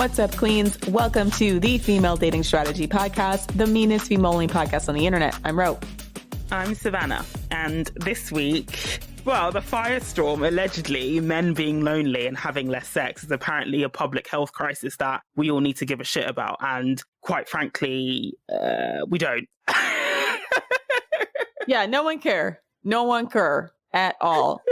What's up, queens? Welcome to the Female Dating Strategy Podcast, the meanest female-only podcast on the internet. I'm Ro. I'm Savannah. And this week, well, the firestorm, allegedly, men being lonely and having less sex, is apparently a public health crisis that we all need to give a shit about. And quite frankly, we don't. Yeah, no one care. No one care at all.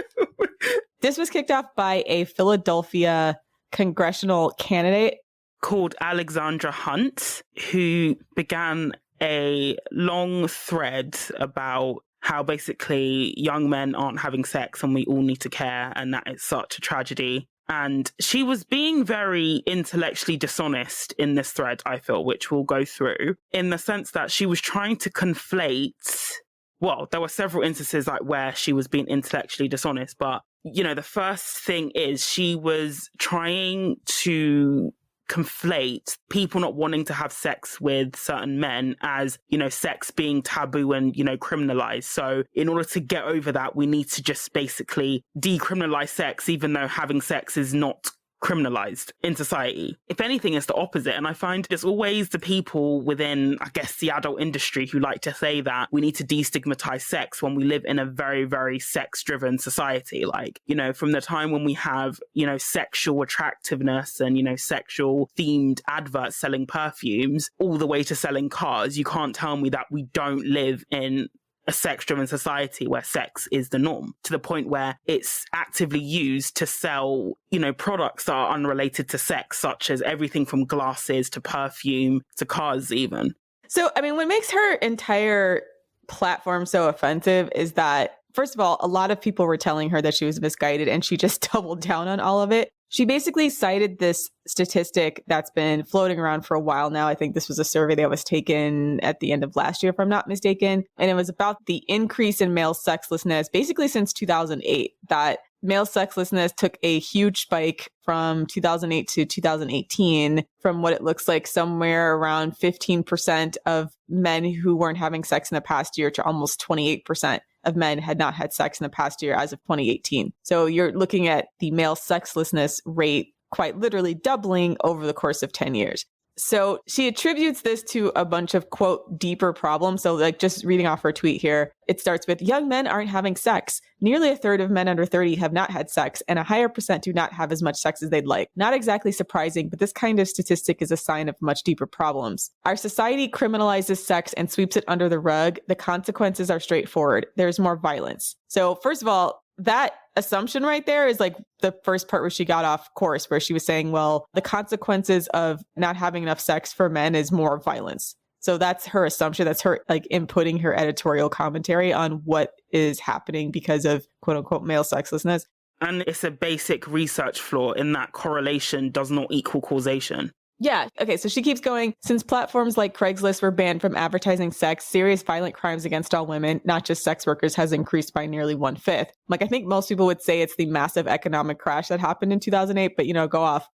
This was kicked off by a Philadelphia Congressional candidate called Alexandra Hunt, who began a long thread about how basically young men aren't having sex and we all need to care, and that is such a tragedy. And she was being very intellectually dishonest in this thread, I feel, which we'll go through, in the sense that she was trying to conflate, well, there were several instances like where she was being intellectually dishonest, but you know, the first thing is she was trying to conflate people not wanting to have sex with certain men as, you know, sex being taboo and, you know, criminalized. So in order to get over that, we need to just basically decriminalize sex, even though having sex is not criminalized in society. If anything, it's the opposite. And I find it's always the people within, I guess, the adult industry who like to say that we need to destigmatize sex when we live in a very, very sex-driven society. Like, you know, from the time when we have, you know, sexual attractiveness and, you know, sexual themed adverts selling perfumes, all the way to selling cars, you can't tell me that we don't live in a sex-driven society where sex is the norm, to the point where it's actively used to sell, you know, products that are unrelated to sex, such as everything from glasses to perfume to cars even. So, I mean, what makes her entire platform so offensive is that, first of all, a lot of people were telling her that she was misguided, and she just doubled down on all of it. She basically cited this statistic that's been floating around for a while now. I think this was a survey that was taken at the end of last year, if I'm not mistaken. And it was about the increase in male sexlessness, basically since 2008, that male sexlessness took a huge spike from 2008 to 2018, from what it looks like somewhere around 15% of men who weren't having sex in the past year to almost 28% of men had not had sex in the past year as of 2018. So you're looking at the male sexlessness rate quite literally doubling over the course of 10 years. So she attributes this to a bunch of, quote, deeper problems. So like just reading off her tweet here, it starts with, young men aren't having sex. Nearly a third of men under 30 have not had sex, and a higher percent do not have as much sex as they'd like. Not exactly surprising, but this kind of statistic is a sign of much deeper problems. Our society criminalizes sex and sweeps it under the rug. The consequences are straightforward. There's more violence. So first of all, that assumption right there is like the first part where she got off course, where she was saying, well, the consequences of not having enough sex for men is more violence. So that's her assumption. That's her like inputting her editorial commentary on what is happening because of quote unquote male sexlessness. And it's a basic research flaw in that correlation does not equal causation. Yeah. Okay. So she keeps going. Since platforms like Craigslist were banned from advertising sex, serious violent crimes against all women, not just sex workers, has increased by nearly 1/5. Like, I think most people would say it's the massive economic crash that happened in 2008, but, you know, go off.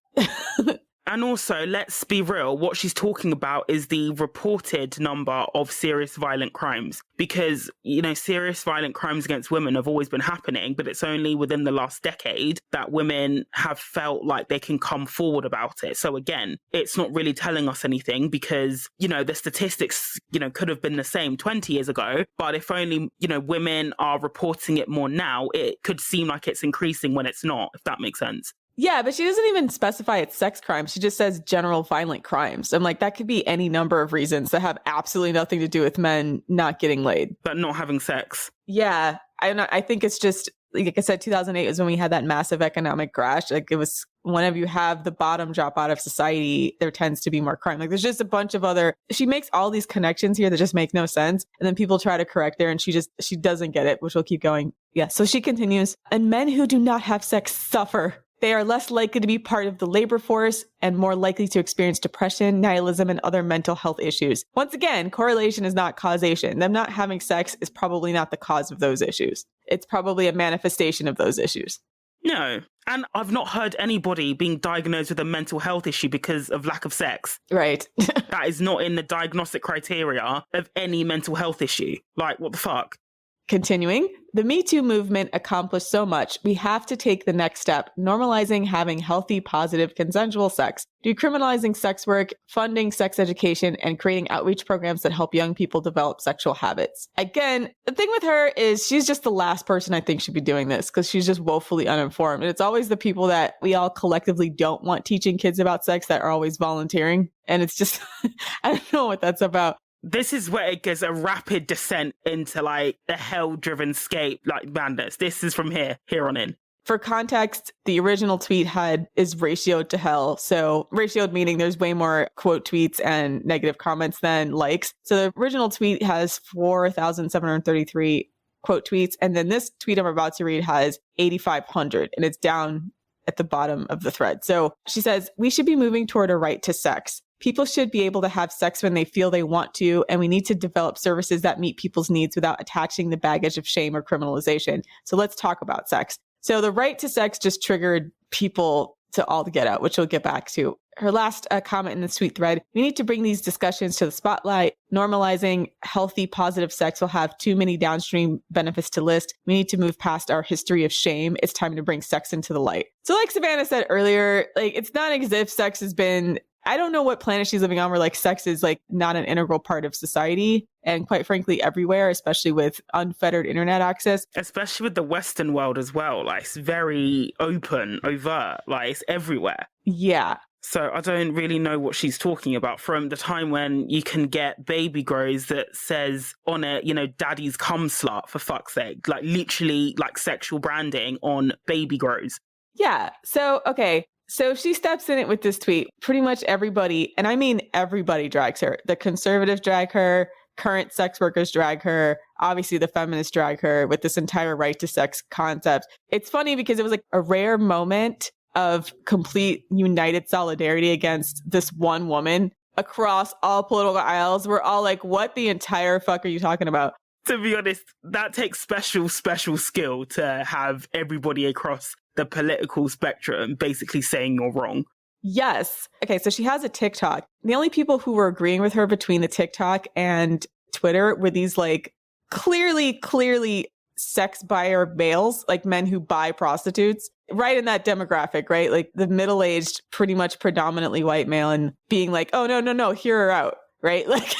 And also, let's be real, what she's talking about is the reported number of serious violent crimes. Because, you know, serious violent crimes against women have always been happening, but it's only within the last decade that women have felt like they can come forward about it. So again, it's not really telling us anything because, you know, the statistics, you know, could have been the same 20 years ago. But if only, you know, women are reporting it more now, it could seem like it's increasing when it's not, if that makes sense. Yeah, but she doesn't even specify it's sex crimes. She just says general violent crimes. I'm like, that could be any number of reasons that have absolutely nothing to do with men not getting laid. But not having sex. Yeah, I think it's just, like I said, 2008 was when we had that massive economic crash. Like, it was whenever you have the bottom drop out of society, there tends to be more crime. Like, there's just a bunch of other, she makes all these connections here that just make no sense. And then people try to correct her and she doesn't get it, which will keep going. Yeah. So she continues, and men who do not have sex suffer. They are less likely to be part of the labor force and more likely to experience depression, nihilism, and other mental health issues. Once again, correlation is not causation. Them not having sex is probably not the cause of those issues. It's probably a manifestation of those issues. No. And I've not heard anybody being diagnosed with a mental health issue because of lack of sex. Right. That is not in the diagnostic criteria of any mental health issue. Like, what the fuck? Continuing, the Me Too movement accomplished so much, we have to take the next step, normalizing having healthy, positive, consensual sex, decriminalizing sex work, funding sex education, and creating outreach programs that help young people develop sexual habits. Again, the thing with her is she's just the last person I think should be doing this because she's just woefully uninformed. And it's always the people that we all collectively don't want teaching kids about sex that are always volunteering. And it's just, I don't know what that's about. This is where it gets a rapid descent into like the hell-driven scape, like madness. This is from here on in. For context, the original tweet is ratioed to hell. So ratioed meaning there's way more quote tweets and negative comments than likes. So the original tweet has 4,733 quote tweets. And then this tweet I'm about to read has 8,500 and it's down at the bottom of the thread. So she says, we should be moving toward a right to sex. People should be able to have sex when they feel they want to, and we need to develop services that meet people's needs without attaching the baggage of shame or criminalization. So let's talk about sex. So the right to sex just triggered people to all the get out, which we'll get back to. Her last comment in the tweet thread, we need to bring these discussions to the spotlight. Normalizing healthy, positive sex will have too many downstream benefits to list. We need to move past our history of shame. It's time to bring sex into the light. So like Savannah said earlier, like it's not as if sex has been, I don't know what planet she's living on where like sex is like not an integral part of society. And quite frankly, everywhere, especially with unfettered internet access. Especially with the Western world as well. Like it's very open, overt, like it's everywhere. Yeah. So I don't really know what she's talking about from the time when you can get baby grows that says on it, you know, daddy's cum slut for fuck's sake. Like literally like sexual branding on baby grows. Yeah. So, okay. So she steps in it with this tweet. Pretty much everybody, and I mean everybody drags her. The conservatives drag her. Current sex workers drag her. Obviously, the feminists drag her with this entire right to sex concept. It's funny because it was like a rare moment of complete united solidarity against this one woman across all political aisles. We're all like, what the entire fuck are you talking about? To be honest, that takes special skill to have everybody across the political spectrum basically saying you're wrong. Yes. Okay, so she has a TikTok. The only people who were agreeing with her between the TikTok and Twitter were these like clearly sex buyer males, like men who buy prostitutes, right in that demographic, right? Like the middle-aged, pretty much predominantly white male and being like, oh, no, hear her out, right? Like,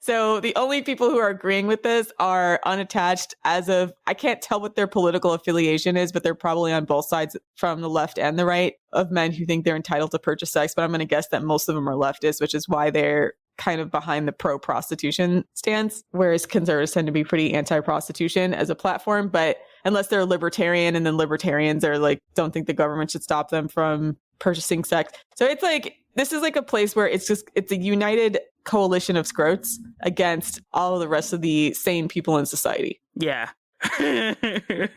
so the only people who are agreeing with this are unattached as of, I can't tell what their political affiliation is, but they're probably on both sides from the left and the right of men who think they're entitled to purchase sex. But I'm going to guess that most of them are leftists, which is why they're kind of behind the pro-prostitution stance, whereas conservatives tend to be pretty anti-prostitution as a platform. But unless they're libertarian, and then libertarians are like, don't think the government should stop them from purchasing sex. So it's like, this is like a place where it's a united coalition of scrotes against all of the rest of the sane people in society. Yeah. The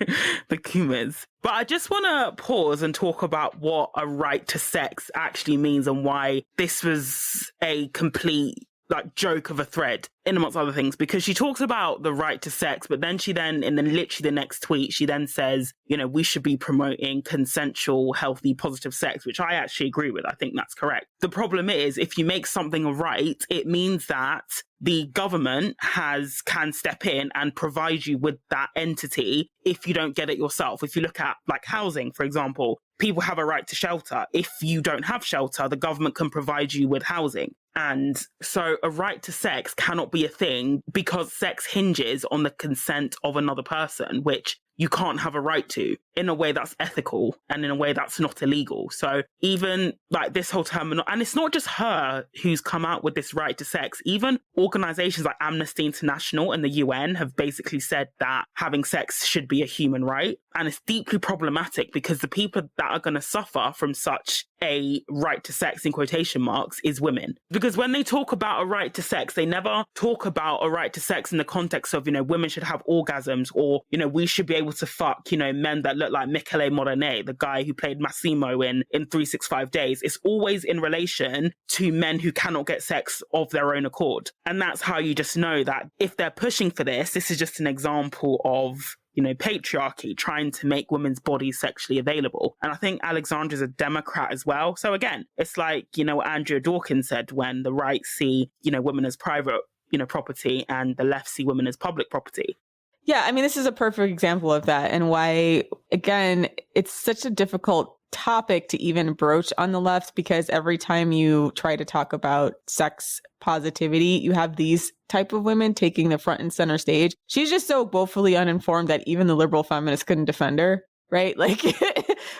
Kumers. But I just want to pause and talk about what a right to sex actually means and why this was a complete like joke of a thread, in amongst other things, because she talks about the right to sex, but then in literally the next tweet, she then says, you know, we should be promoting consensual, healthy, positive sex, which I actually agree with. I think that's correct. The problem is, if you make something a right, it means that the government can step in and provide you with that entity if you don't get it yourself. If you look at like housing, for example, people have a right to shelter. If you don't have shelter, the government can provide you with housing. And so a right to sex cannot be a thing because sex hinges on the consent of another person, which you can't have a right to in a way that's ethical and in a way that's not illegal. So even like this whole term, and it's not just her who's come out with this right to sex, even organizations like Amnesty International and the UN have basically said that having sex should be a human right. And it's deeply problematic because the people that are going to suffer from such a right to sex in quotation marks is women. Because when they talk about a right to sex, they never talk about a right to sex in the context of, you know, women should have orgasms or, you know, we should be able to fuck, you know, men that look like Michele Morenet, the guy who played Massimo in 365 Days. It's always in relation to men who cannot get sex of their own accord. And that's how you just know that if they're pushing for this is just an example of, you know, patriarchy trying to make women's bodies sexually available. And I think Alexandra's a Democrat as well. So again, it's like, you know, what Andrea Dawkins said when the right see, you know, women as private, property, and the left see women as public property. Yeah, I mean, this is a perfect example of that, and why, again, it's such a difficult topic to even broach on the left, because every time you try to talk about sex positivity, you have these type of women taking the front and center stage. She's just so woefully uninformed that even the liberal feminists couldn't defend her, right? Like,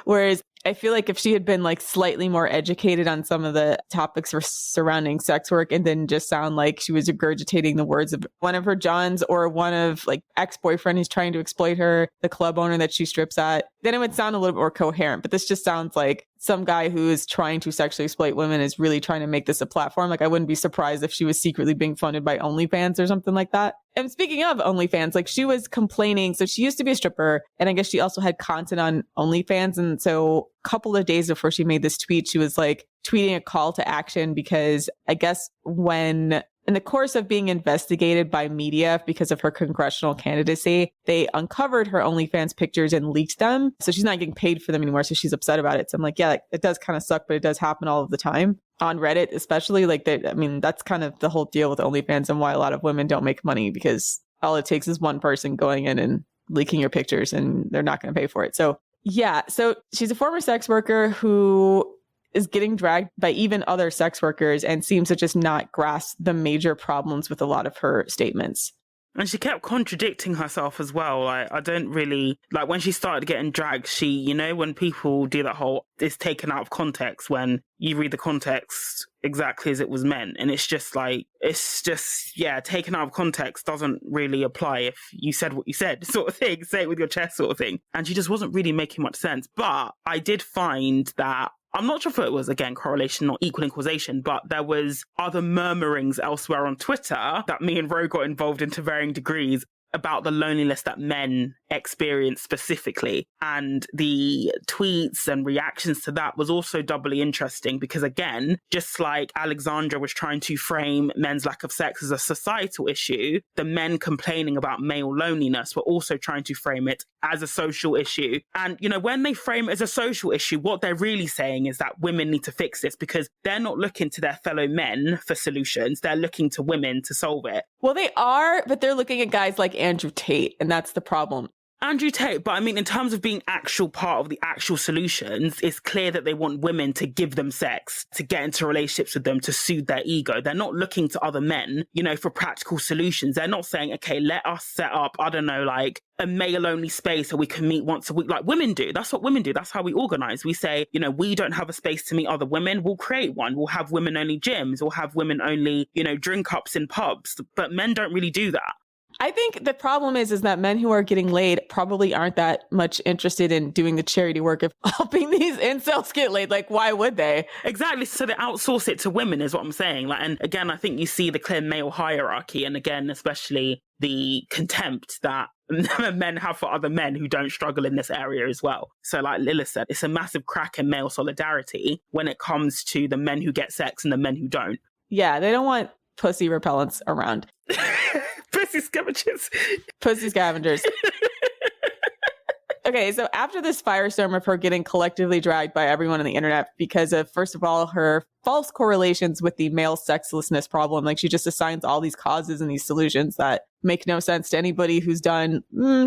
whereas I feel like if she had been like slightly more educated on some of the topics surrounding sex work, and didn't just sound like she was regurgitating the words of one of her Johns or one of like ex-boyfriend who's trying to exploit her, the club owner that she strips at, then it would sound a little bit more coherent. But this just sounds like some guy who is trying to sexually exploit women is really trying to make this a platform. Like, I wouldn't be surprised if she was secretly being funded by OnlyFans or something like that. And speaking of OnlyFans, like, she was complaining. So she used to be a stripper, and I guess she also had content on OnlyFans. And so a couple of days before she made this tweet, she was like tweeting a call to action, because I guess when in the course of being investigated by media because of her congressional candidacy, they uncovered her OnlyFans pictures and leaked them. So she's not getting paid for them anymore. So she's upset about it. So I'm like, yeah, it does kind of suck, but it does happen all of the time. On Reddit, especially, like, I mean, that's kind of the whole deal with OnlyFans and why a lot of women don't make money, because all it takes is one person going in and leaking your pictures and they're not going to pay for it. So yeah, so she's a former sex worker who is getting dragged by even other sex workers and seems to just not grasp the major problems with a lot of her statements. And she kept contradicting herself as well. Like, I don't really, like, when she started getting dragged, she, when people do that whole, it's taken out of context, when you read the context exactly as it was meant. And it's just like, taken out of context doesn't really apply if you said what you said, sort of thing, say it with your chest sort of thing. And she just wasn't really making much sense. But I did find that, I'm not sure if it was, again, correlation or equal causation, but there was other murmurings elsewhere on Twitter that me and Ro got involved in to varying degrees about the loneliness that men experience specifically. And the tweets and reactions to that was also doubly interesting because, again, just like Alexandra was trying to frame men's lack of sex as a societal issue, the men complaining about male loneliness were also trying to frame it as a social issue. And, when they frame it as a social issue, what they're really saying is that women need to fix this, because they're not looking to their fellow men for solutions. They're looking to women to solve it. Well, they are, but they're looking at guys like Andrew Tate, and that's the problem. Andrew Tate, but I mean, in terms of being actual part of the actual solutions, it's clear that they want women to give them sex, to get into relationships with them, to soothe their ego. They're not looking to other men, for practical solutions. They're not saying, okay, let us set up, I don't know, like a male-only space where we can meet once a week, like women do. That's what women do. That's how we organize. We say, we don't have a space to meet other women. We'll create one. We'll have women-only gyms. We'll have women-only, drink-ups in pubs. But men don't really do that. I think the problem is that men who are getting laid probably aren't that much interested in doing the charity work of helping these incels get laid. Like, why would they? Exactly. So they outsource it to women is what I'm saying. Like, and again, I think you see the clear male hierarchy. And again, especially the contempt that men have for other men who don't struggle in this area as well. So like Lila said, it's a massive crack in male solidarity when it comes to the men who get sex and the men who don't. Yeah, they don't want pussy repellents around. Pussy scavengers. Pussy scavengers. Okay, so after this firestorm of her getting collectively dragged by everyone on the internet because of, first of all, her false correlations with the male sexlessness problem, like she just assigns all these causes and these solutions that make no sense to anybody who's done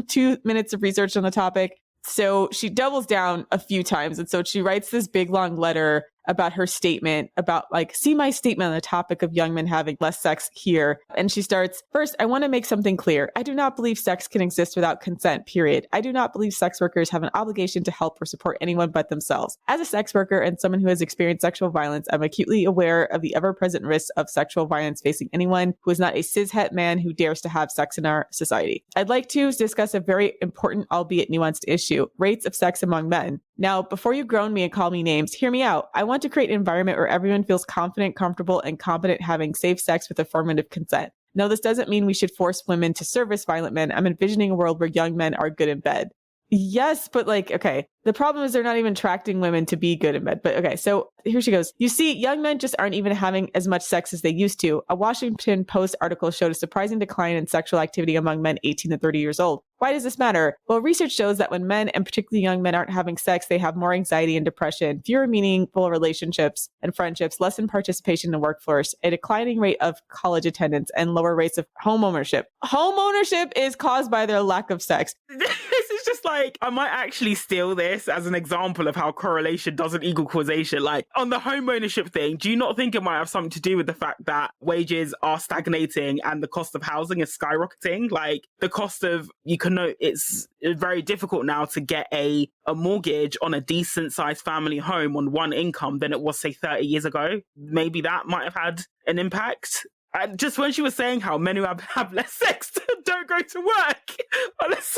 2 minutes of research on the topic. So she doubles down a few times. And so she writes this big, long letter about her statement about see my statement on the topic of young men having less sex here. And she starts, first, I want to make something clear. I do not believe sex can exist without consent, period. I do not believe sex workers have an obligation to help or support anyone but themselves. As a sex worker and someone who has experienced sexual violence, I'm acutely aware of the ever-present risks of sexual violence facing anyone who is not a cishet man who dares to have sex in our society. I'd like to discuss a very important, albeit nuanced issue, rates of sex among men. Now, before you groan me and call me names, hear me out. I want to create an environment where everyone feels confident, comfortable, and competent having safe sex with affirmative consent. No, this doesn't mean we should force women to service violent men. I'm envisioning a world where young men are good in bed. Yes, but like, okay, the problem is they're not even attracting women to be good in bed. But okay, so here she goes. You see, young men just aren't even having as much sex as they used to. A Washington Post article showed a surprising decline in sexual activity among men 18 to 30 years old. Why does this matter? Well, research shows that when men, and particularly young men, aren't having sex, they have more anxiety and depression, fewer meaningful relationships and friendships, less in participation in the workforce, a declining rate of college attendance, and lower rates of home ownership. Home ownership is caused by their lack of sex. This is just like, I might actually steal this as an example of how correlation doesn't equal causation. Like, on the home ownership thing, do you not think it might have something to do with the fact that wages are stagnating and the cost of housing is skyrocketing? Like, the cost of, you can know it's very difficult now to get a mortgage on a decent sized family home on one income than it was, say, 30 years ago. Maybe that might have had an impact. And just when she was saying how men who have less sex don't go to work, are less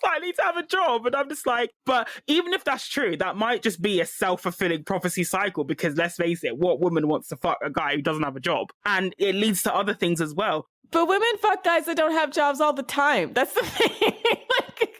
likely to have a job. And I'm just like, but even if that's true, that might just be a self-fulfilling prophecy cycle, because let's face it, what woman wants to fuck a guy who doesn't have a job? And it leads to other things as well. But women fuck guys that don't have jobs all the time. That's the thing.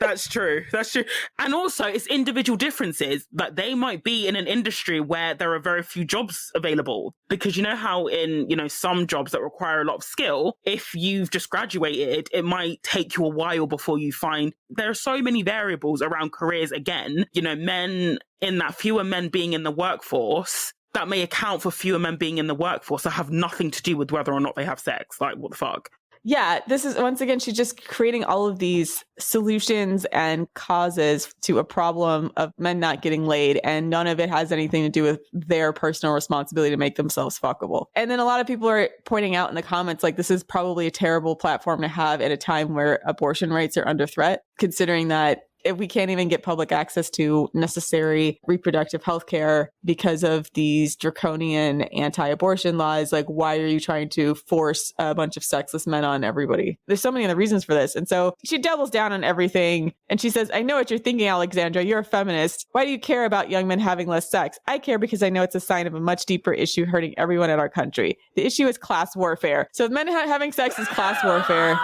That's true. That's true. And also, it's individual differences. That they might be in an industry where there are very few jobs available. Because you know how in, some jobs that require a lot of skill, if you've just graduated, it might take you a while before you find. There are so many variables around careers. Again, men, in that fewer men being in the workforce, that may account for fewer men being in the workforce that have nothing to do with whether or not they have sex. Like, what the fuck? Yeah, this is, once again, she's just creating all of these solutions and causes to a problem of men not getting laid, and none of it has anything to do with their personal responsibility to make themselves fuckable. And then a lot of people are pointing out in the comments, like, this is probably a terrible platform to have at a time where abortion rates are under threat, considering that if we can't even get public access to necessary reproductive health care because of these draconian anti-abortion laws, like, why are you trying to force a bunch of sexless men on everybody? There's so many other reasons for this. And so she doubles down on everything. And she says, I know what you're thinking, Alexandra. You're a feminist. Why do you care about young men having less sex? I care because I know it's a sign of a much deeper issue hurting everyone in our country. The issue is class warfare. So if men having sex is class warfare,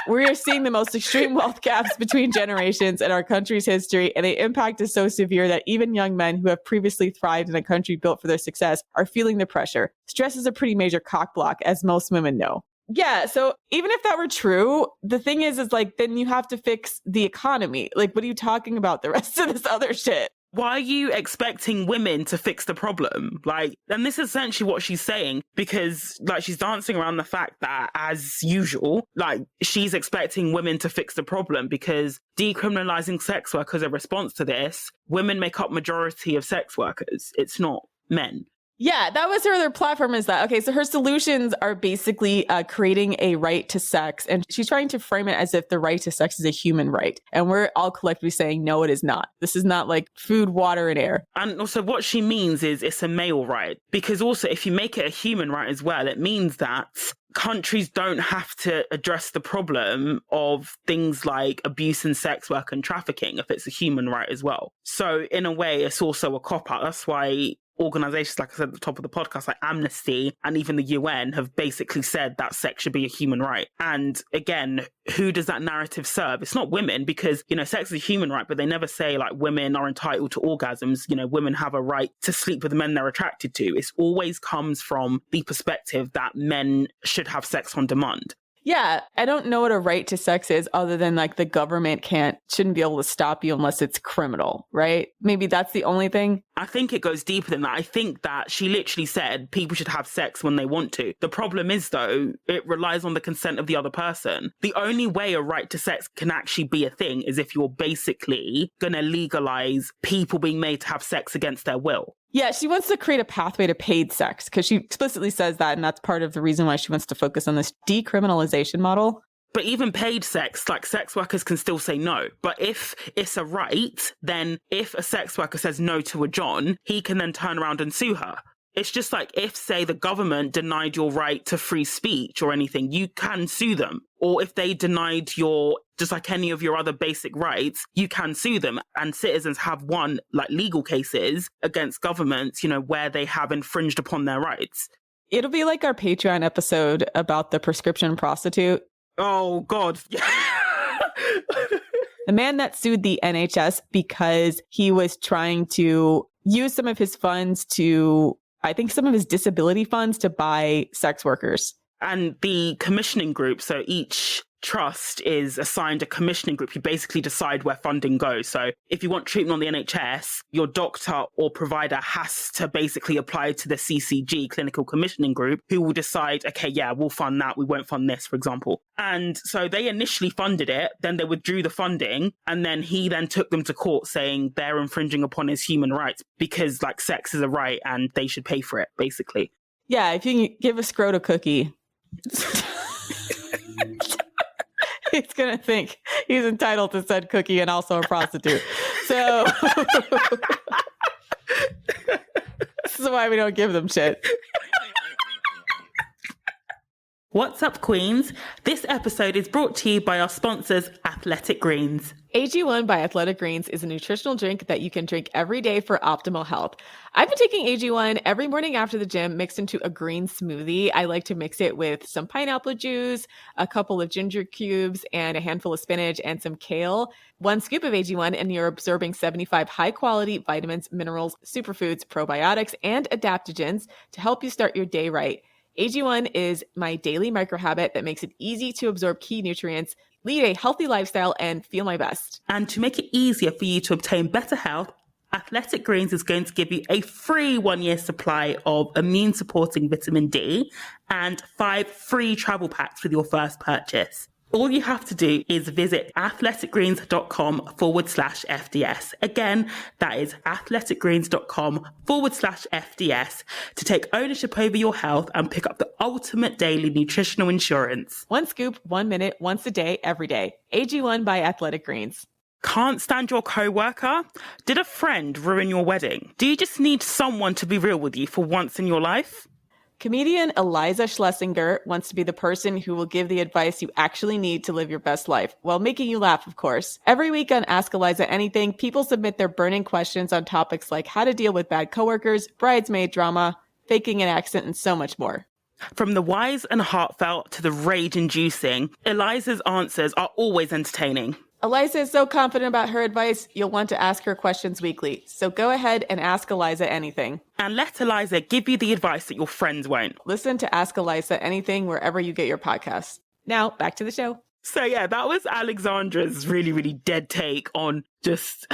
we are seeing the most extreme wealth gaps between generations in our country's history, and the impact is so severe that even young men who have previously thrived in a country built for their success are feeling the pressure. Stress is a pretty major cock block, as most women know. Yeah, so even if that were true, the thing is like, then you have to fix the economy. Like, what are you talking about? The rest of this other shit. Why are you expecting women to fix the problem? Like, and this is essentially what she's saying, because like she's dancing around the fact that, as usual, like she's expecting women to fix the problem because decriminalizing sex work as a response to this, women make up majority of sex workers. It's not men. Yeah, that was her other platform, is that, okay, so her solutions are basically creating a right to sex. And she's trying to frame it as if the right to sex is a human right. And we're all collectively saying, no, it is not. This is not like food, water, and air. And also what she means is it's a male right. Because also if you make it a human right as well, it means that countries don't have to address the problem of things like abuse and sex work and trafficking if it's a human right as well. So in a way, it's also a cop-out. That's why organizations, like I said at the top of the podcast, like Amnesty and even the UN have basically said that sex should be a human right. And again, who does that narrative serve? It's not women, because, sex is a human right, but they never say like women are entitled to orgasms. Women have a right to sleep with the men they're attracted to. It always comes from the perspective that men should have sex on demand. Yeah, I don't know what a right to sex is, other than like the government shouldn't be able to stop you unless it's criminal, right? Maybe that's the only thing. I think it goes deeper than that. I think that she literally said people should have sex when they want to. The problem is, though, it relies on the consent of the other person. The only way a right to sex can actually be a thing is if you're basically going to legalize people being made to have sex against their will. Yeah, she wants to create a pathway to paid sex, because she explicitly says that, and that's part of the reason why she wants to focus on this decriminalization model. But even paid sex, like sex workers can still say no. But if it's a right, then if a sex worker says no to a John, he can then turn around and sue her. It's just like if, say, the government denied your right to free speech or anything, you can sue them. Or if they denied just like any of your other basic rights, you can sue them. And citizens have won like legal cases against governments, where they have infringed upon their rights. It'll be like our Patreon episode about the prescription prostitute. Oh, God. The man that sued the NHS because he was trying to use some of his funds to, I think some of his disability funds to buy sex workers. And the commissioning group, so each trust is assigned a commissioning group who basically decide where funding goes. So if you want treatment on the NHS, your doctor or provider has to basically apply to the CCG, Clinical Commissioning Group, who will decide, okay, yeah, we'll fund that, we won't fund this, for example. And so they initially funded it, then they withdrew the funding, and then he then took them to court saying they're infringing upon his human rights because like sex is a right and they should pay for it, basically. Yeah, if you can give a scrot a cookie, he's going to think he's entitled to said cookie and also a prostitute. So this is why we don't give them shit. What's up, Queens? This episode is brought to you by our sponsors, Athletic Greens. AG1 by Athletic Greens is a nutritional drink that you can drink every day for optimal health. I've been taking AG1 every morning after the gym mixed into a green smoothie. I like to mix it with some pineapple juice, a couple of ginger cubes, and a handful of spinach and some kale. 1 scoop of AG1 and you're absorbing 75 high-quality vitamins, minerals, superfoods, probiotics, and adaptogens to help you start your day right. AG1 is my daily microhabit that makes it easy to absorb key nutrients, lead a healthy lifestyle, and feel my best. And to make it easier for you to obtain better health, Athletic Greens is going to give you a free 1-year supply of immune-supporting vitamin D and 5 free travel packs with your first purchase. All you have to do is visit athleticgreens.com/FDS. Again, that is athleticgreens.com/FDS to take ownership over your health and pick up the ultimate daily nutritional insurance. 1 scoop, 1 minute, once a day, every day. AG1 by Athletic Greens. Can't stand your coworker? Did a friend ruin your wedding? Do you just need someone to be real with you for once in your life? Comedian Eliza Schlesinger wants to be the person who will give the advice you actually need to live your best life, while making you laugh, of course. Every week on Ask Eliza Anything, people submit their burning questions on topics like how to deal with bad coworkers, bridesmaid drama, faking an accent, and so much more. From the wise and heartfelt to the rage-inducing, Eliza's answers are always entertaining. Eliza is so confident about her advice, you'll want to ask her questions weekly. So go ahead and ask Eliza anything. And let Eliza give you the advice that your friends won't. Listen to Ask Eliza Anything wherever you get your podcasts. Now, back to the show. So yeah, that was Alexandra's really, really dead take on just...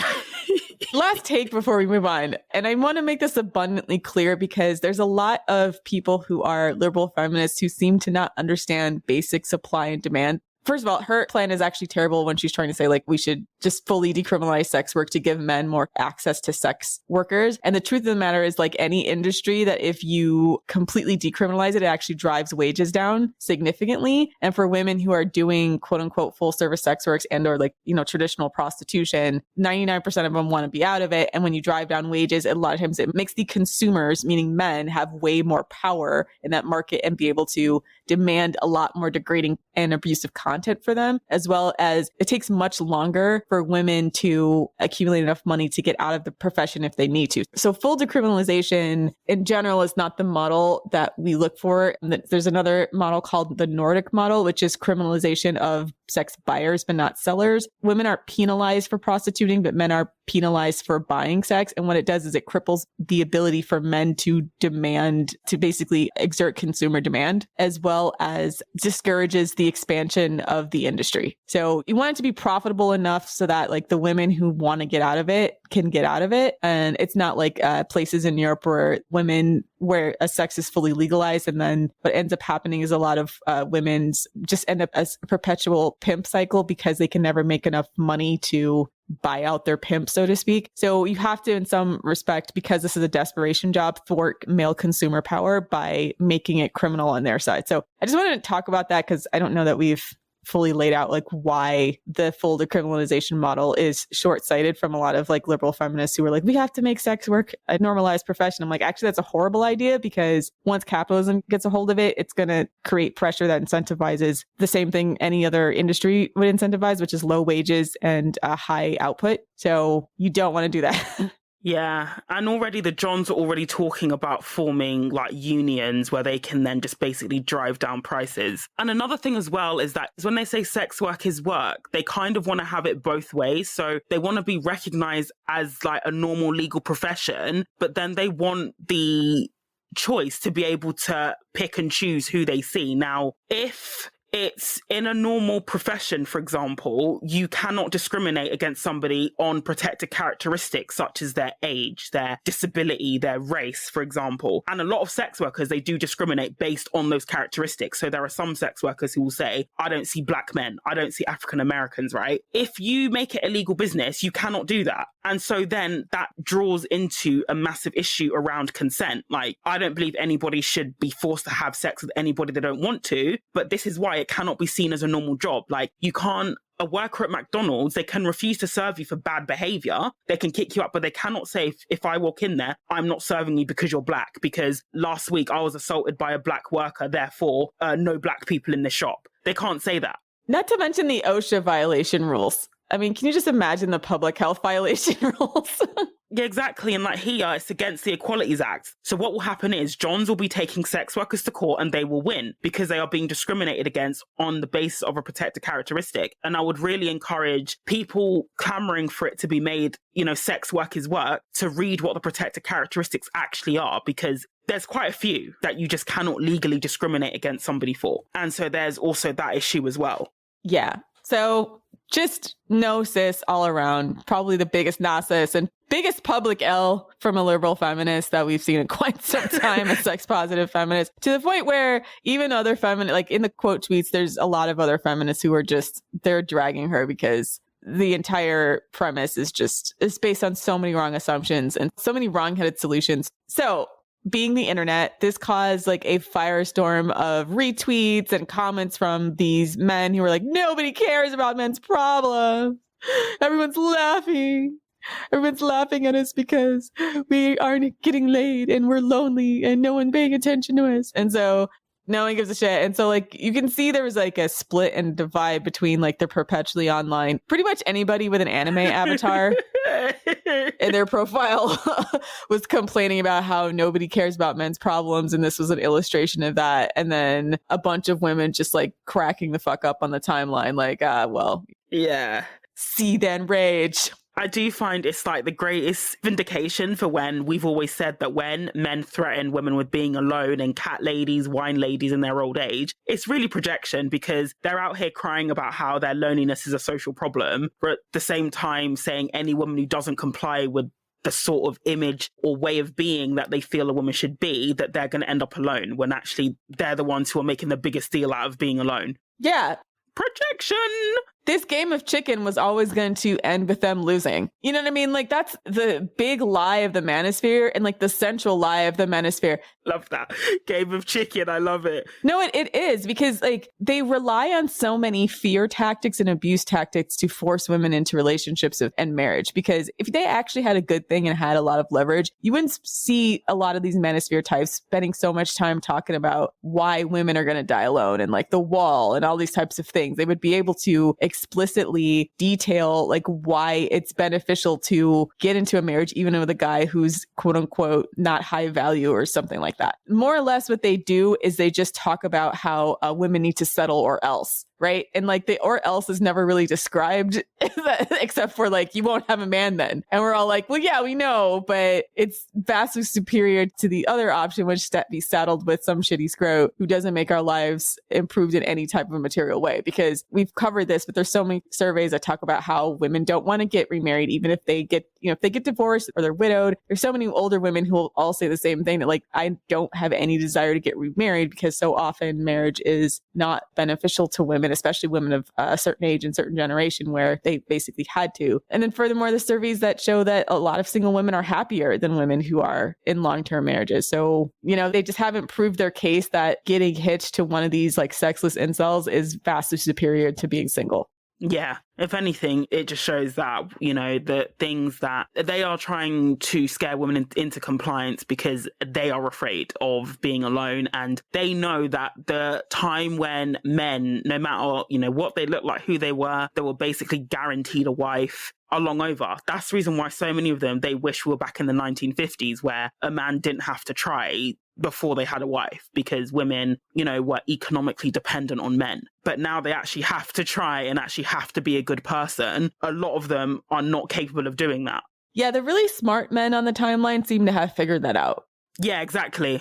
Last take before we move on. And I want to make this abundantly clear because there's a lot of people who are liberal feminists who seem to not understand basic supply and demand. First of all, her plan is actually terrible when she's trying to say, like, we should just fully decriminalize sex work to give men more access to sex workers. And the truth of the matter is, like any industry, that if you completely decriminalize it, it actually drives wages down significantly. And for women who are doing quote unquote full service sex works and or like, you know, traditional prostitution, 99% of them want to be out of it. And when you drive down wages, a lot of times it makes the consumers, meaning men, have way more power in that market and be able to demand a lot more degrading and abusive content for them, as well as it takes much longer for women to accumulate enough money to get out of the profession if they need to. So full decriminalization in general is not the model that we look for. There's another model called the Nordic model, which is criminalization of sex buyers, but not sellers. Women are penalized for prostituting, but men are penalized for buying sex. And what it does is it cripples the ability for men to demand, to basically exert consumer demand, as well as discourages the expansion of the industry. So you want it to be profitable enough so that like the women who want to get out of it can get out of it. And it's not like places in Europe where where a sex is fully legalized. And then what ends up happening is a lot of women's just end up as a perpetual pimp cycle because they can never make enough money to buy out their pimp, so to speak. So you have to, in some respect, because this is a desperation job, thwart male consumer power by making it criminal on their side. So I just wanted to talk about that because I don't know that we've fully laid out like why the full decriminalization model is short-sighted from a lot of like liberal feminists who are like, we have to make sex work a normalized profession. I'm like, actually, that's a horrible idea because once capitalism gets a hold of it, it's going to create pressure that incentivizes the same thing any other industry would incentivize, which is low wages and high output. So you don't want to do that. Yeah. And already the Johns are already talking about forming like unions where they can then just basically drive down prices. And another thing as well is that when they say sex work is work, they kind of want to have it both ways. So they want to be recognized as like a normal legal profession, but then they want the choice to be able to pick and choose who they see. Now, if it's in a normal profession, for example, you cannot discriminate against somebody on protected characteristics such as their age, their disability, their race, for example. And a lot of sex workers, they do discriminate based on those characteristics. So there are some sex workers who will say, I don't see black men, I don't see African Americans, right? If you make it a legal business, you cannot do that. And so then that draws into a massive issue around consent. Like, I don't believe anybody should be forced to have sex with anybody they don't want to, but this is why it cannot be seen as a normal job. Like, you can't, a worker at McDonald's, they can refuse to serve you for bad behavior. They can kick you up, but they cannot say, if I walk in there, I'm not serving you because you're black, because last week I was assaulted by a black worker, therefore no black people in the shop. They can't say that. Not to mention the OSHA violation rules. I mean, can you just imagine the public health violation rules? Yeah, exactly. And like here, it's against the Equalities Act. So what will happen is Johns will be taking sex workers to court and they will win because they are being discriminated against on the basis of a protected characteristic. And I would really encourage people clamoring for it to be made, you know, sex work is work, to read what the protected characteristics actually are, because there's quite a few that you just cannot legally discriminate against somebody for. And so there's also that issue as well. Yeah. So just no cis all around. Probably the biggest not cis and biggest public L from a liberal feminist that we've seen in quite some time, a sex positive feminist, to the point where even other feminists, like in the quote tweets, there's a lot of other feminists who are just, they're dragging her because the entire premise is based on so many wrong assumptions and so many wrong-headed solutions. So being the internet, this caused like a firestorm of retweets and comments from these men who were like, nobody cares about men's problems. Everyone's laughing. Everyone's laughing at us because we aren't getting laid and we're lonely and no one paying attention to us. And so no one gives a shit. And so like you can see there was like a split and divide between like the perpetually online, pretty much anybody with an anime avatar in their profile was complaining about how nobody cares about men's problems. And this was an illustration of that. And then a bunch of women just like cracking the fuck up on the timeline. Like, well, yeah. See then rage. I do find it's like the greatest vindication for when we've always said that when men threaten women with being alone and cat ladies, wine ladies in their old age, it's really projection because they're out here crying about how their loneliness is a social problem, but at the same time saying any woman who doesn't comply with the sort of image or way of being that they feel a woman should be, that they're going to end up alone, when actually they're the ones who are making the biggest deal out of being alone. Yeah. Projection! This game of chicken was always going to end with them losing. You know what I mean? Like, that's the big lie of the manosphere and like the central lie of the manosphere. Love that. Game of chicken. I love it. No, it is, because like they rely on so many fear tactics and abuse tactics to force women into relationships and marriage. Because if they actually had a good thing and had a lot of leverage, you wouldn't see a lot of these manosphere types spending so much time talking about why women are going to die alone and like the wall and all these types of things. They would be able to explicitly detail like why it's beneficial to get into a marriage even with a guy who's quote unquote not high value or something like that. More or less what they do is they just talk about how women need to settle or else, right? And like the or else is never really described except for like, you won't have a man then. And we're all like, well, yeah, we know, but it's vastly superior to the other option, which is to be saddled with some shitty scrote who doesn't make our lives improved in any type of a material way. Because we've covered this, but there's so many surveys that talk about how women don't want to get remarried, even if they get, you know, if they get divorced or they're widowed. There's so many older women who will all say the same thing, that like, I don't have any desire to get remarried, because so often marriage is not beneficial to women, especially women of a certain age and certain generation where they basically had to. And then furthermore, the surveys that show that a lot of single women are happier than women who are in long-term marriages. So, you know, they just haven't proved their case that getting hitched to one of these like sexless incels is vastly superior to being single. Yeah. If anything, it just shows that, the things that they are trying to scare women into compliance because they are afraid of being alone. And they know that the time when men, no matter, what they look like, who they were basically guaranteed a wife are long over. That's the reason why so many of them, they wish we were back in the 1950s where a man didn't have to try before they had a wife because women, were economically dependent on men. But now they actually have to try and actually have to be a good person. A lot of them are not capable of doing that. Yeah, the really smart men on the timeline seem to have figured that out. Yeah, exactly.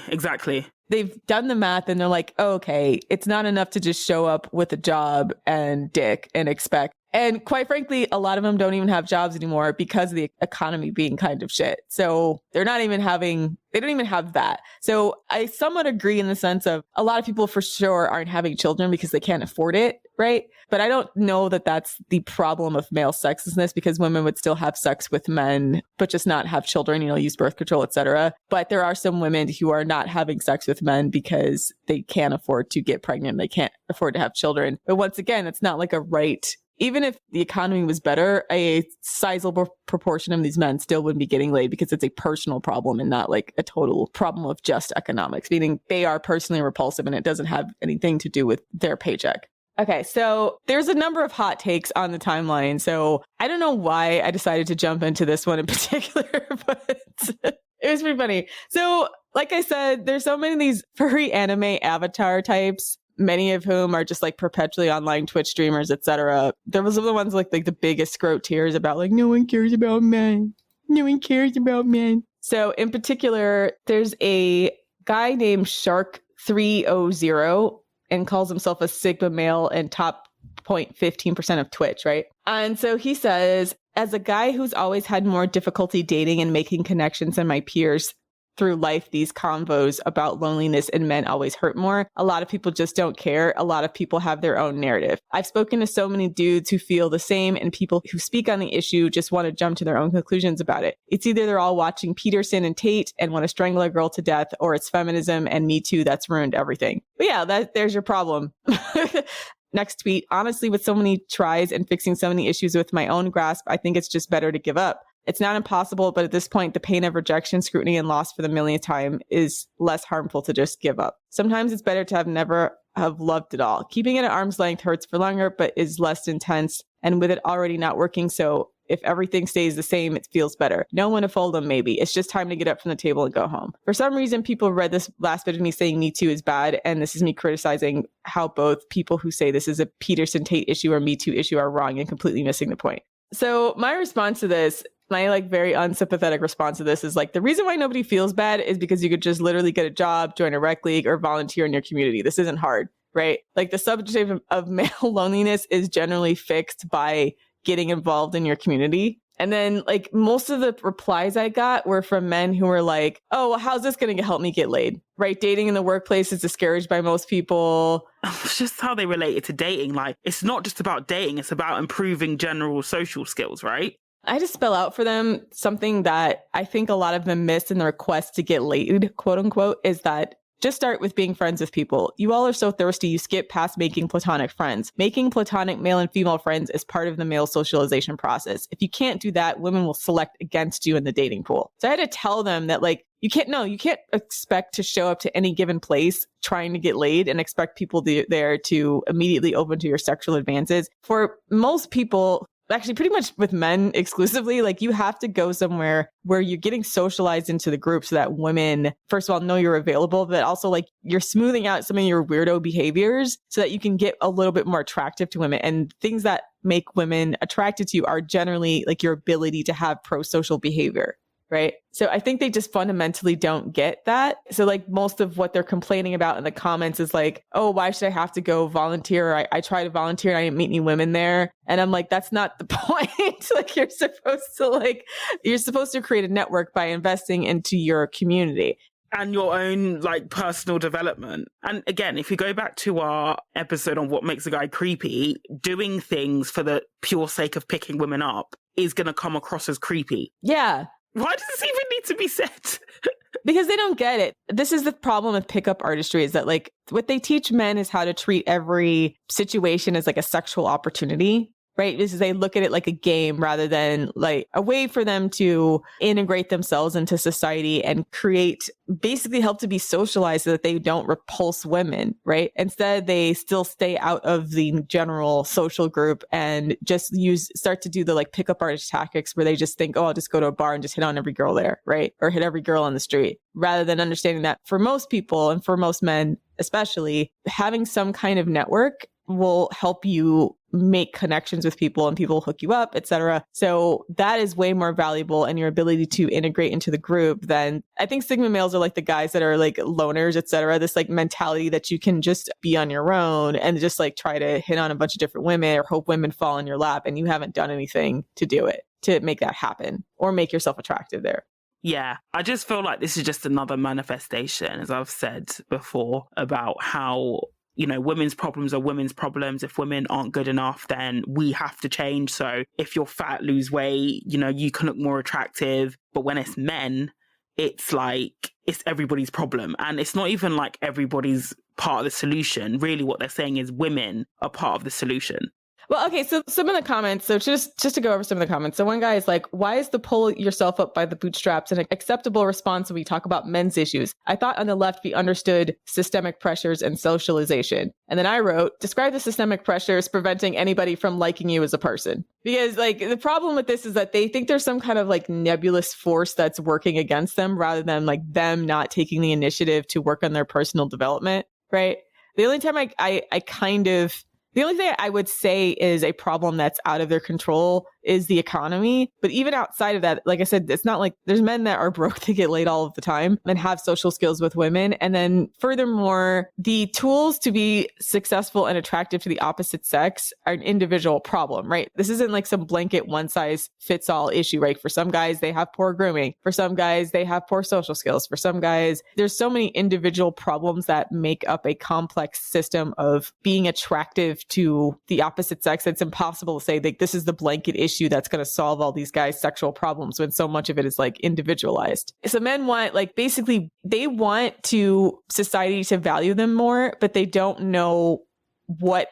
They've done the math and they're like, okay, it's not enough to just show up with a job and dick and expect. And quite frankly, a lot of them don't even have jobs anymore because of the economy being kind of shit. So they don't even have that. So I somewhat agree in the sense of a lot of people for sure aren't having children because they can't afford it, right? But I don't know that that's the problem of male sexlessness because women would still have sex with men, but just not have children, use birth control, etc. But there are some women who are not having sex with men because they can't afford to get pregnant. They can't afford to have children. But once again, it's not like a right. Even if the economy was better, a sizable proportion of these men still wouldn't be getting laid because it's a personal problem and not like a total problem of just economics, meaning they are personally repulsive and it doesn't have anything to do with their paycheck. Okay, so there's a number of hot takes on the timeline. So I don't know why I decided to jump into this one in particular, but it was pretty funny. So like I said, there's so many of these furry anime avatar types, many of whom are just like perpetually online Twitch streamers, etc. There was the ones like the biggest scrote tears about like, no one cares about men. No one cares about men. So in particular, there's a guy named Shark300 and calls himself a Sigma male and top 0.15% of Twitch, right? And so he says, as a guy who's always had more difficulty dating and making connections than my peers through life, these convos about loneliness and men always hurt more. A lot of people just don't care. A lot of people have their own narrative. I've spoken to so many dudes who feel the same and people who speak on the issue just want to jump to their own conclusions about it. It's either they're all watching Peterson and Tate and want to strangle a girl to death, or it's feminism and Me Too that's ruined everything. But yeah, there's your problem. Next tweet. Honestly, with so many tries and fixing so many issues with my own grasp, I think it's just better to give up. It's not impossible, but at this point, the pain of rejection, scrutiny, and loss for the millionth time is less harmful to just give up. Sometimes it's better to never have loved at all. Keeping it at arm's length hurts for longer, but is less intense, and with it already not working, so if everything stays the same, it feels better. No one to fold them, maybe. It's just time to get up from the table and go home. For some reason, people read this last bit of me saying Me Too is bad, and this is me criticizing how both people who say this is a Peterson Tate issue or Me Too issue are wrong and completely missing the point. So my response to this, my very unsympathetic response to this is the reason why nobody feels bad is because you could just literally get a job, join a rec league, or volunteer in your community. This isn't hard, right? The subject of male loneliness is generally fixed by getting involved in your community. And then most of the replies I got were from men who were like, oh, well, how's this going to help me get laid? Right? Dating in the workplace is discouraged by most people. It's just how they relate it to dating. It's not just about dating. It's about improving general social skills, right? I just spell out for them something that I think a lot of them miss in the request to get laid, quote unquote, is that just start with being friends with people. You all are so thirsty, you skip past making platonic friends. Making platonic male and female friends is part of the male socialization process. If you can't do that, women will select against you in the dating pool. So I had to tell them that you can't expect to show up to any given place trying to get laid and expect people there to immediately open to your sexual advances. For most people, actually pretty much with men exclusively, you have to go somewhere where you're getting socialized into the group so that women, first of all, know you're available, but also you're smoothing out some of your weirdo behaviors so that you can get a little bit more attractive to women. And things that make women attracted to you are generally your ability to have pro-social behavior. Right. So I think they just fundamentally don't get that. So most of what they're complaining about in the comments is oh, why should I have to go volunteer? I try to volunteer and I didn't meet any women there. And I'm that's not the point. You're supposed to create a network by investing into your community. And your own personal development. And again, if you go back to our episode on what makes a guy creepy, doing things for the pure sake of picking women up is going to come across as creepy. Yeah. Why does this even need to be said? Because they don't get it. This is the problem with pickup artistry, is that what they teach men is how to treat every situation as a sexual opportunity. right? This is they look at it like a game rather than like a way for them to integrate themselves into society and create, basically help to be socialized so that they don't repulse women, right? Instead, they still stay out of the general social group and just start to do the like pickup artist tactics where they just think, oh, I'll just go to a bar and just hit on every girl there, right? Or hit every girl on the street, rather than understanding that for most people and for most men, especially, having some kind of network will help you make connections with people and people hook you up, etc. So that is way more valuable in your ability to integrate into the group than, I think Sigma males are like the guys that are like loners, etc. This like mentality that you can just be on your own and just like try to hit on a bunch of different women or hope women fall in your lap, and you haven't done anything to do it, to make that happen or make yourself attractive there. Yeah, I just feel like this is just another manifestation, as I've said before, about how, you know, women's problems are women's problems. If women aren't good enough, then we have to change. So if you're fat, lose weight, you know, you can look more attractive. But when it's men, it's like, it's everybody's problem. And it's not even like everybody's part of the solution. Really, what they're saying is women are part of the solution. Well, okay, so some of the comments, so just to go over some of the comments. So one guy is like, why is the pull yourself up by the bootstraps an acceptable response when we talk about men's issues? I thought on the left we understood systemic pressures and socialization. And then I wrote, describe the systemic pressures preventing anybody from liking you as a person. Because like the problem with this is that they think there's some kind of like nebulous force that's working against them rather than like them not taking the initiative to work on their personal development, right? The only time the only thing I would say is a problem that's out of their control is the economy. But even outside of that, like I said, it's not like there's men that are broke to get laid all of the time and have social skills with women. And then furthermore, the tools to be successful and attractive to the opposite sex are an individual problem, right? This isn't like some blanket one size fits all issue, right? For some guys, they have poor grooming. For some guys, they have poor social skills. For some guys, there's so many individual problems that make up a complex system of being attractive to the opposite sex. It's impossible to say that this is the blanket issue that's going to solve all these guys' sexual problems when so much of it is like individualized. So men want, like, basically they want society to value them more, but they don't know what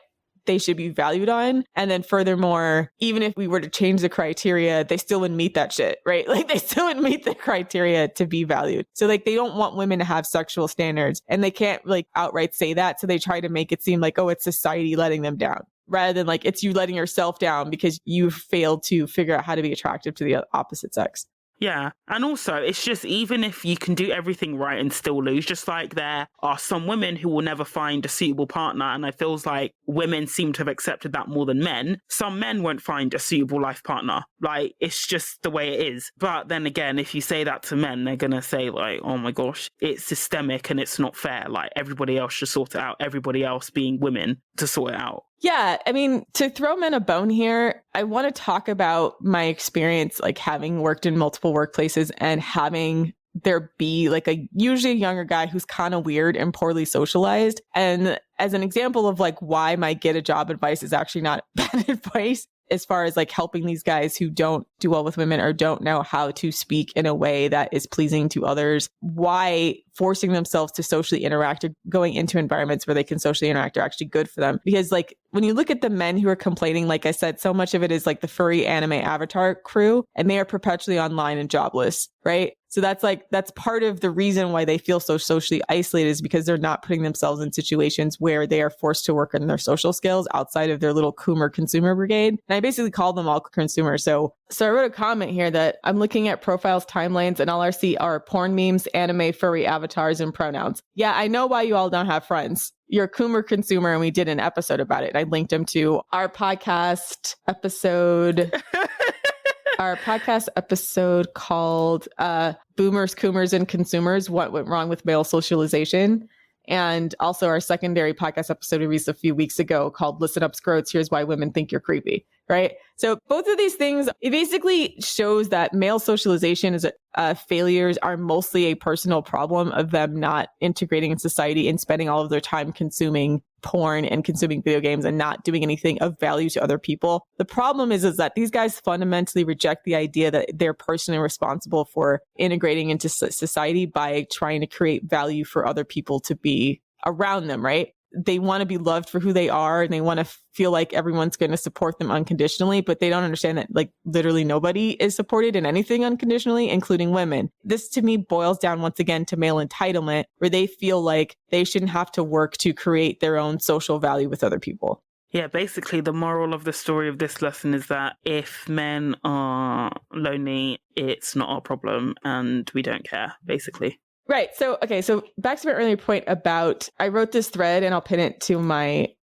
they should be valued on. And then furthermore, even if we were to change the criteria, they still wouldn't meet that shit, right? Like they still wouldn't meet the criteria to be valued. So like they don't want women to have sexual standards and they can't like outright say that. So they try to make it seem like, oh, it's society letting them down, rather than like it's you letting yourself down because you failed to figure out how to be attractive to the opposite sex. Yeah. And also, it's just, even if you can do everything right and still lose, just like there are some women who will never find a suitable partner. And it feels like women seem to have accepted that more than men. Some men won't find a suitable life partner. Like, it's just the way it is. But then again, if you say that to men, they're going to say like, oh my gosh, it's systemic and it's not fair. Like everybody else should sort it out. Everybody else being women to sort it out. Yeah, I mean, to throw men a bone here, I want to talk about my experience, like having worked in multiple workplaces and having there be like usually a younger guy who's kind of weird and poorly socialized. And as an example of like why my get a job advice is actually not bad advice, as far as like helping these guys who don't do well with women or don't know how to speak in a way that is pleasing to others, why forcing themselves to socially interact or going into environments where they can socially interact are actually good for them. Because like when you look at the men who are complaining, like I said, so much of it is like the furry anime avatar crew, and they are perpetually online and jobless, right? So that's part of the reason why they feel so socially isolated, is because they're not putting themselves in situations where they are forced to work on their social skills outside of their little Coomer consumer brigade. And I basically call them all consumers. So I wrote a comment here that I'm looking at profiles, timelines, and all I see are porn memes, anime, furry avatars, and pronouns. Yeah, I know why you all don't have friends. You're a Coomer consumer, and we did an episode about it. I linked him to our podcast episode. Our podcast episode called Boomers, Coomers, and Consumers, What Went Wrong with Male Socialization. And also our secondary podcast episode we released a few weeks ago called Listen Up Scrotes, Here's Why Women Think You're Creepy, right? So both of these things, it basically shows that male socialization failures are mostly a personal problem of them not integrating in society and spending all of their time consuming porn and consuming video games and not doing anything of value to other people. The problem is that these guys fundamentally reject the idea that they're personally responsible for integrating into society by trying to create value for other people to be around them, right? they want to be loved for who they are and they want to feel like everyone's going to support them unconditionally, but they don't understand that like literally nobody is supported in anything unconditionally, including women. This to me boils down once again to male entitlement, where they feel like they shouldn't have to work to create their own social value with other people. Yeah, basically the moral of the story of this lesson is that if men are lonely, it's not our problem and we don't care, basically. Right. So, okay. So back to my earlier point about, I wrote this thread and I'll pin it to my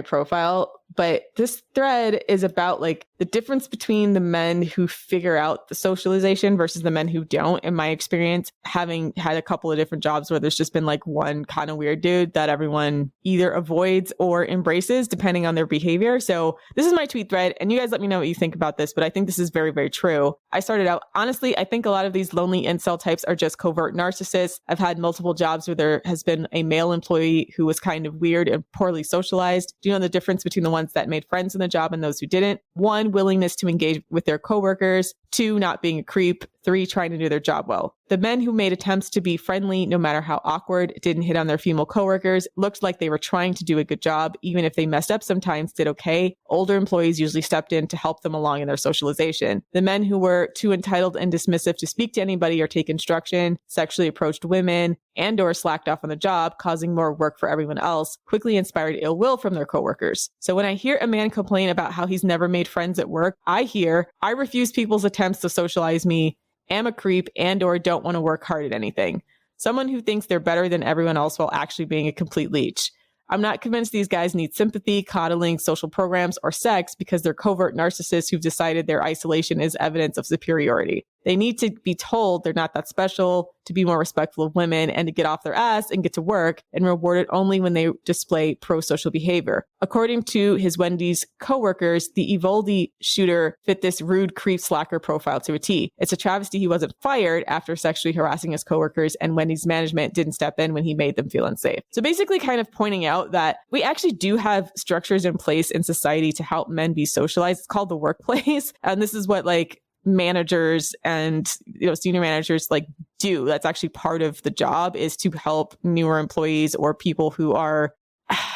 profile. But this thread is about like the difference between the men who figure out the socialization versus the men who don't. In my experience, having had a couple of different jobs where there's just been like one kind of weird dude that everyone either avoids or embraces depending on their behavior. So this is my tweet thread and you guys let me know what you think about this, but I think this is very, very true. I started out, honestly, I think a lot of these lonely incel types are just covert narcissists. I've had multiple jobs where there has been a male employee who was kind of weird and poorly socialized. Do you know the difference between the ones that made friends in the job and those who didn't? 1, willingness to engage with their coworkers. 2, not being a creep. 3, trying to do their job well. The men who made attempts to be friendly, no matter how awkward, didn't hit on their female coworkers, looked like they were trying to do a good job, even if they messed up sometimes, did okay. Older employees usually stepped in to help them along in their socialization. The men who were too entitled and dismissive to speak to anybody or take instruction, sexually approached women, and or slacked off on the job, causing more work for everyone else, quickly inspired ill will from their coworkers. So when I hear a man complain about how he's never made friends at work, I hear, I refuse people's attempts to socialize me, am a creep, and or don't want to work hard at anything. Someone who thinks they're better than everyone else while actually being a complete leech. I'm not convinced these guys need sympathy, coddling, social programs, or sex because they're covert narcissists who've decided their isolation is evidence of superiority. They need to be told they're not that special, to be more respectful of women, and to get off their ass and get to work, and rewarded only when they display pro-social behavior. According to his Wendy's coworkers, the Uvalde shooter fit this rude creep slacker profile to a T. It's a travesty he wasn't fired after sexually harassing his coworkers, and Wendy's management didn't step in when he made them feel unsafe. So basically kind of pointing out that we actually do have structures in place in society to help men be socialized. It's called the workplace. And this is what like managers and senior managers like do. That's actually part of the job, is to help newer employees or people who are,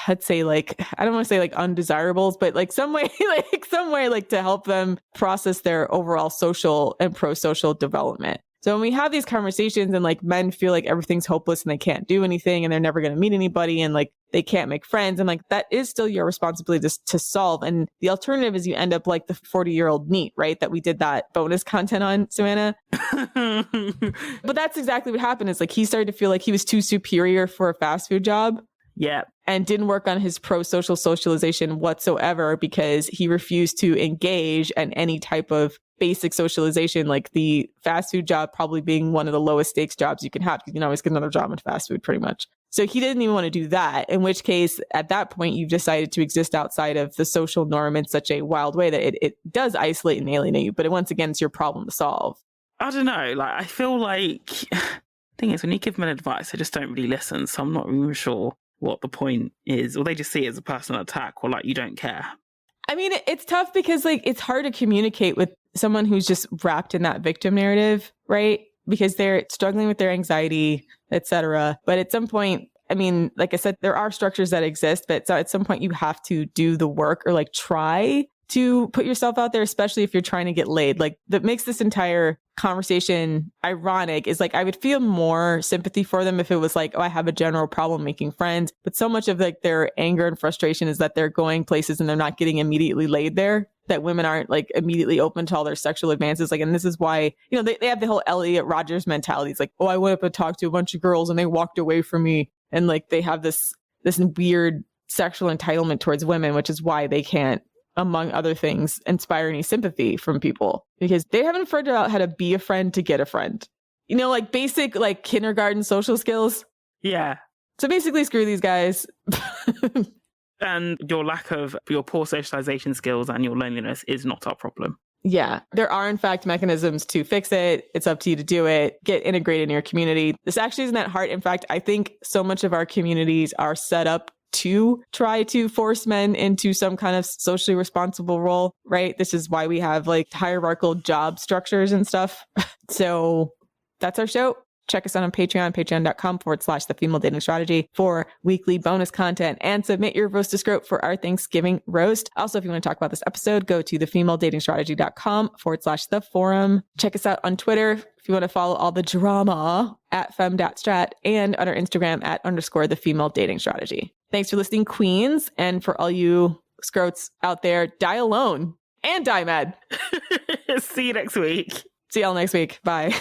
I'd say like, I don't want to say like undesirables, but like some way like to help them process their overall social and pro-social development. So when we have these conversations and like men feel like everything's hopeless and they can't do anything and they're never going to meet anybody and like they can't make friends, and like that is still your responsibility to solve. And the alternative is you end up like the 40-year-old NEET, right? That we did that bonus content on, Savannah. But that's exactly what happened. Is like he started to feel like he was too superior for a fast food job. Yeah. And didn't work on his pro-social socialization whatsoever because he refused to engage in any type of basic socialization, like the fast food job probably being one of the lowest stakes jobs you can have, because you can always get another job in fast food pretty much. So he didn't even want to do that, in which case at that point you've decided to exist outside of the social norm in such a wild way that it does isolate and alienate you. But once again, it's your problem to solve. I don't know. Like, I feel like the thing is, when you give men advice, they just don't really listen. So I'm not even sure what the point is, or they just see it as a personal attack, or like you don't care. I mean, it's tough because like it's hard to communicate with someone who's just wrapped in that victim narrative, right? Because they're struggling with their anxiety, etc. But at some point, I mean, like I said, there are structures that exist, but so at some point you have to do the work or like try to put yourself out there, especially if you're trying to get laid. Like that makes this entire conversation ironic is like I would feel more sympathy for them if it was like, oh, I have a general problem making friends. But so much of like their anger and frustration is that they're going places and they're not getting immediately laid there, that women aren't like immediately open to all their sexual advances. Like, and this is why, they have the whole Elliot Rodgers mentality. It's like, oh, I went up and talked to a bunch of girls and they walked away from me. And like they have this weird sexual entitlement towards women, which is why they can't, among other things, inspire any sympathy from people, because they haven't figured out how to be a friend to get a friend. Like basic like kindergarten social skills. Yeah. So basically screw these guys. And your poor socialization skills and your loneliness is not our problem. Yeah, there are in fact mechanisms to fix it. It's up to you to do it. Get integrated in your community. This actually isn't that hard. In fact, I think so much of our communities are set up to try to force men into some kind of socially responsible role, right? This is why we have like hierarchical job structures and stuff. So that's our show. check us out on Patreon, patreon.com/the female dating strategy for weekly bonus content, and submit your roast to Scrote for our Thanksgiving roast. Also, if you want to talk about this episode, go to thefemaledatingstrategy.com/the forum. Check us out on Twitter if you want to follow all the drama at fem.strat, and on our Instagram at _the female dating strategy. Thanks for listening, queens. And for all you Scrotes out there, die alone and die mad. See you next week. See y'all next week. Bye.